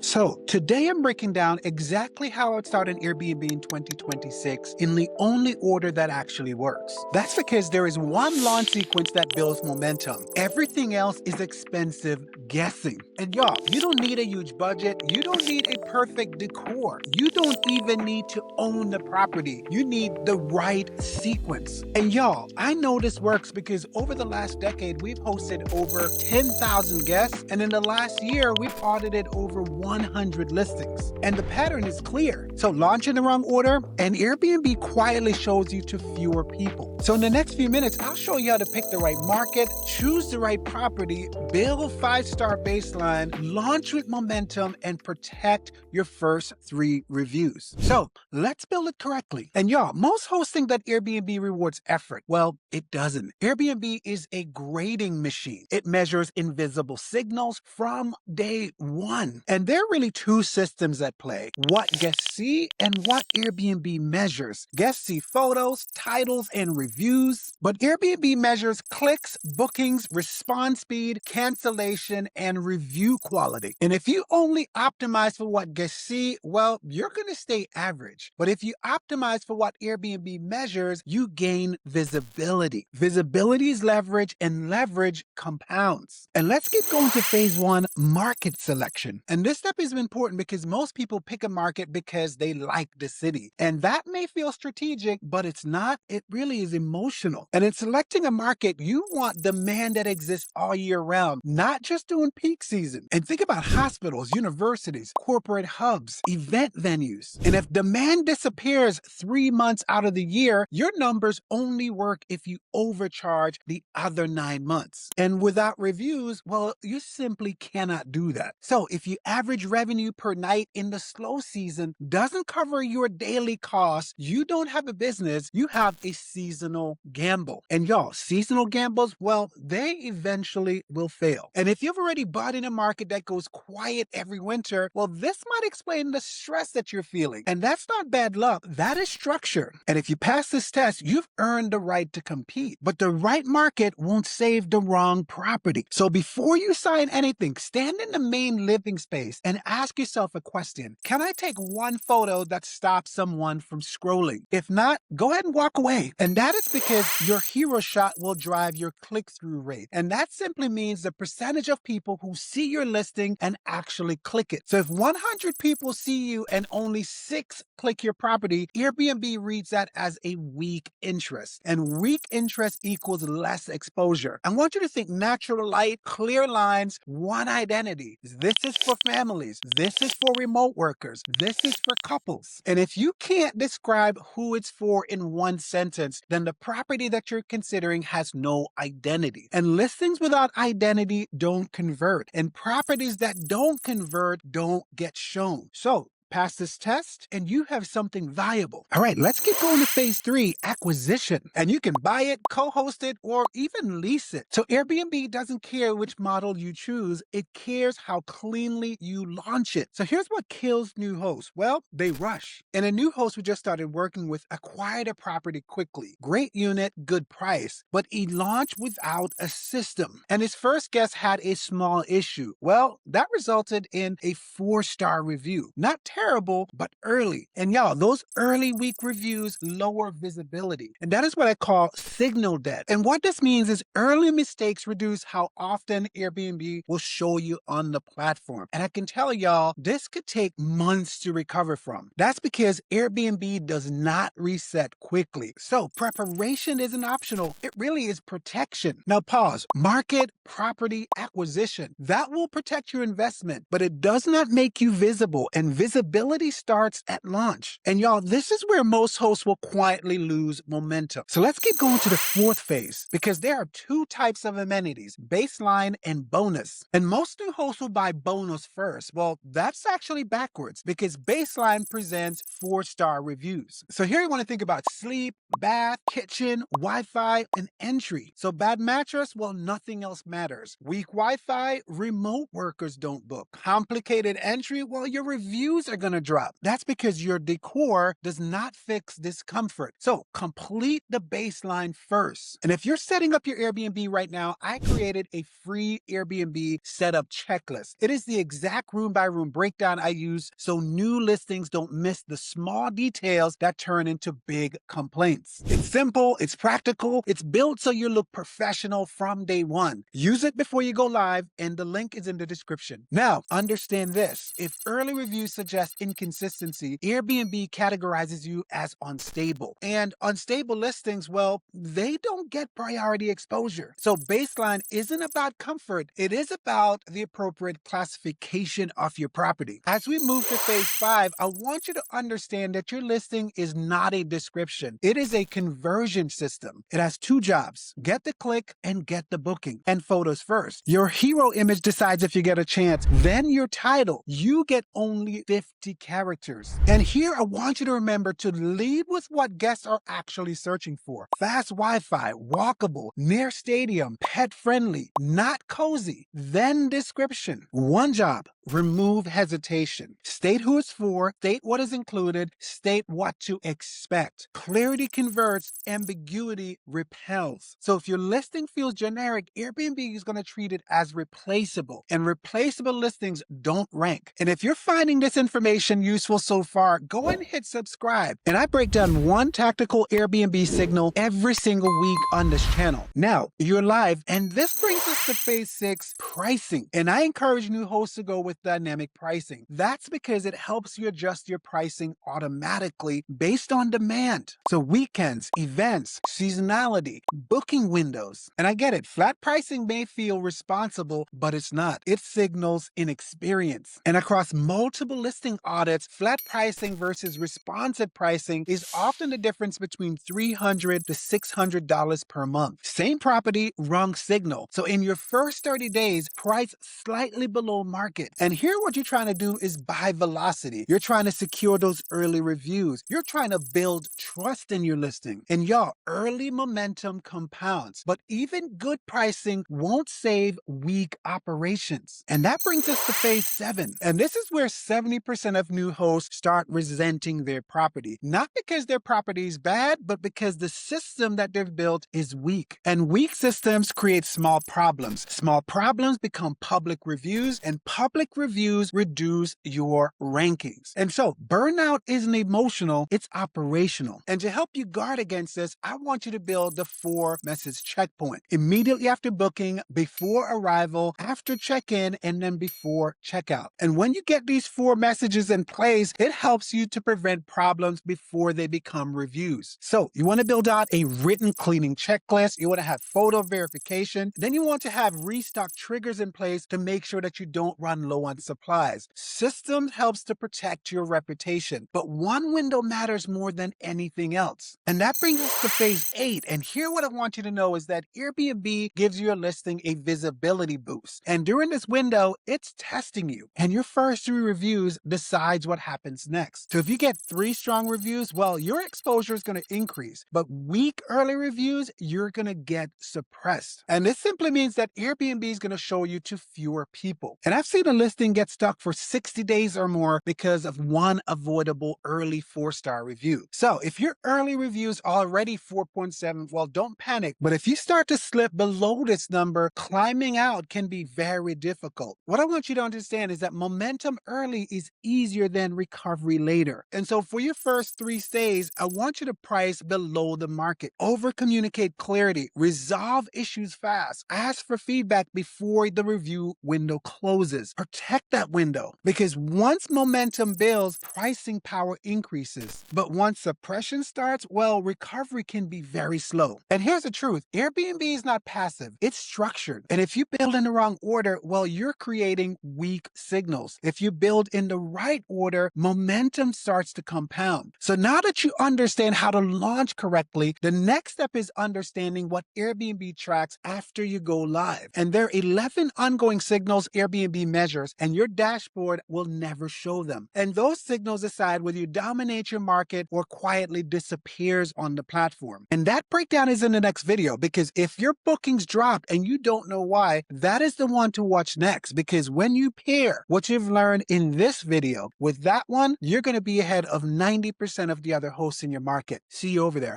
So today I'm breaking down exactly how I'd start an Airbnb in 2026 in the only order that actually works. That's because there is one launch sequence that builds momentum. Everything else is expensive guessing. And y'all, you don't need a huge budget. You don't need a perfect decor. You don't even need to own the property. You need the right sequence. And y'all, I know this works because over the last decade, we've hosted over 10,000 guests. And in the last year, we've audited over 100 listings. And the pattern is clear. So launch in the wrong order and Airbnb quietly shows you to fewer people. So in the next few minutes, I'll show you how to pick the right market, choose the right property, build a 5-star baseline, launch with momentum, and protect your first 3 reviews. So let's build it correctly. And y'all, most hosts think that Airbnb rewards effort. Well, it doesn't. Airbnb is a grading machine. It measures invisible signals from day one. And there are really 2 systems at play: what guests see and what Airbnb measures. Guests see photos, titles, and reviews, but Airbnb measures clicks, bookings, response speed, cancellation, and review quality. And if you only optimize for what guests see, well, you're going to stay average. But if you optimize for what Airbnb measures, you gain visibility. Visibility is leverage, and leverage compounds. And let's get going to phase 1, market selection. And this step is important because most people pick a market because they like the city. And that may feel strategic, but it's not. It really is emotional. And in selecting a market, you want demand that exists all year round, not just during peak season. And think about hospitals, universities, corporate hubs, event venues. And if demand disappears 3 months out of the year, your numbers only work if you overcharge the other 9 months. And without reviews, well, you simply cannot do that. So if your average revenue per night in the slow season doesn't cover your daily costs, you don't have a business, you have a seasonal gamble. And y'all, seasonal gambles, well, they eventually will fail. And if you've already bought in a market that goes quiet every winter, well, this might explain the stress that you're feeling. And that's not bad luck, that is structure. And if you pass this test, you've earned the right to compete. But the right market won't save the wrong property. So before you sign anything, stand in the main living space and ask yourself a question. Can I take one photo that stops someone from scrolling? If not, go ahead and walk away. And that is because your hero shot will drive your click-through rate. And that simply means the percentage of people who see your listing and actually click it. So if 100 people see you and only 6 click your property, Airbnb reads that as a weak interest. And weak interest equals less exposure. I want you to think natural light, clear lines, one identity. This is for families. This is for remote workers. This is for couples. And if you can't describe who it's for in one sentence, then the property that you're considering has no identity. And listings without identity don't convert. And properties that don't convert don't get shown. So pass this test and you have something valuable. All right, let's get going to phase 3, acquisition. And you can buy it, co-host it, or even lease it. So Airbnb doesn't care which model you choose. It cares how cleanly you launch it. So here's what kills new hosts. Well, they rush. And a new host who just started working with acquired a property quickly. Great unit, good price. But he launched without a system. And his first guest had a small issue. Well, that resulted in a 4-star review. Not terrible, but early. And y'all, those early week reviews lower visibility. And that is what I call signal debt. And what this means is early mistakes reduce how often Airbnb will show you on the platform. And I can tell y'all, this could take months to recover from. That's because Airbnb does not reset quickly. So preparation isn't optional. It really is protection. Now pause. Market, property, acquisition. That will protect your investment, but it does not make you visible. And visibility starts at launch. And y'all, this is where most hosts will quietly lose momentum. So let's get going to the 4th phase, because there are 2 types of amenities: baseline and bonus. And most new hosts will buy bonus first. Well, that's actually backwards, because baseline presents 4-star reviews. So here you want to think about sleep, bath, kitchen, Wi-Fi, and entry. So bad mattress, well, nothing else matters. Weak Wi-Fi, remote workers don't book. Complicated entry, well, your reviews are going to drop. That's because your decor does not fix discomfort. So complete the baseline first. And if you're setting up your Airbnb right now, I created a free Airbnb setup checklist. It is the exact room by room breakdown I use so new listings don't miss the small details that turn into big complaints. It's simple, it's practical, it's built so you look professional from day one. Use it before you go live, and the link is in the description. Now, understand this. If early reviews suggest inconsistency, Airbnb categorizes you as unstable. And unstable listings, well, they don't get priority exposure. So baseline isn't about comfort. It is about the appropriate classification of your property. As we move to phase 5, I want you to understand that your listing is not a description. It is a conversion system. It has 2 jobs: get the click and get the booking. And photos first. Your hero image decides if you get a chance. Then your title. You get only 50 characters. And here I want you to remember to lead with what guests are actually searching for. Fast Wi-Fi, walkable, near stadium, pet friendly, not cozy. Then description. 1 job: remove hesitation. State who it's for, state what is included, state what to expect. Clarity converts, ambiguity repels. So if your listing feels generic, Airbnb is going to treat it as replaceable. And replaceable listings don't rank. And if you're finding this information useful so far, go ahead and hit subscribe. And I break down one tactical Airbnb signal every single week on this channel. Now, you're live, and this brings us to phase 6, pricing. And I encourage new hosts to go with dynamic pricing. That's because it helps you adjust your pricing automatically based on demand. So weekends, events, seasonality, booking windows. And I get it, flat pricing may feel responsible, but it's not. It signals inexperience. And across multiple listing audits, flat pricing versus responsive pricing is often the difference between $300 to $600 per month. Same property, wrong signal. So in your first 30 days, price slightly below market. And here what you're trying to do is buy velocity. You're trying to secure those early reviews. You're trying to build trust in your listing. And y'all, early momentum compounds. But even good pricing won't save weak operations. And that brings us to phase 7. And this is where 70% of new hosts start resenting their property. Not because their property is bad, but because the system that they've built is weak. And weak systems create small problems. Small problems become public reviews, and public reviews reduce your rankings. And so burnout isn't emotional, it's operational. And to help you guard against this, I want you to build the 4 message checkpoint. Immediately after booking, before arrival, after check-in, and then before checkout. And when you get these 4 messages in place, it helps you to prevent problems before they become reviews. So you want to build out a written cleaning checklist. You want to have photo verification. Then you want to have restock triggers in place to make sure that you don't run low on supplies. Systems helps to protect your reputation, but one window matters more than anything else. And that brings us to phase 8. And here what I want you to know is that Airbnb gives your listing a visibility boost. And during this window, it's testing you. And your first 3 reviews decides what happens next. So if you get 3 strong reviews, well, your exposure is going to increase. But weak early reviews, you're going to get suppressed. And this simply means that Airbnb is going to show you to fewer people. And I've seen a listing get stuck for 60 days or more because of one avoidable early 4-star review. So if your early review is already 4.7, well, don't panic. But if you start to slip below this number, climbing out can be very difficult. What I want you to understand is that momentum early is easier than recovery later. And so for your first 3 stays, I want you to price below the market. Over-communicate clarity. Resolve issues fast. Ask for feedback before the review window closes. Protect that window, because once momentum builds, pricing power increases. But once suppression starts, well, recovery can be very slow. And here's the truth. Airbnb is not passive. It's structured. And if you build in the wrong order, well, you're creating weak signals. If you build in the right order, momentum starts to compound. So now that you understand how to launch correctly, the next step is understanding what Airbnb tracks after you go live. And there are 11 ongoing signals Airbnb measures customers, and your dashboard will never show them. And those signals decide whether you dominate your market or quietly disappears on the platform. And that breakdown is in the next video, because if your bookings drop and you don't know why, that is the one to watch next, because when you pair what you've learned in this video with that one, you're going to be ahead of 90% of the other hosts in your market. See you over there.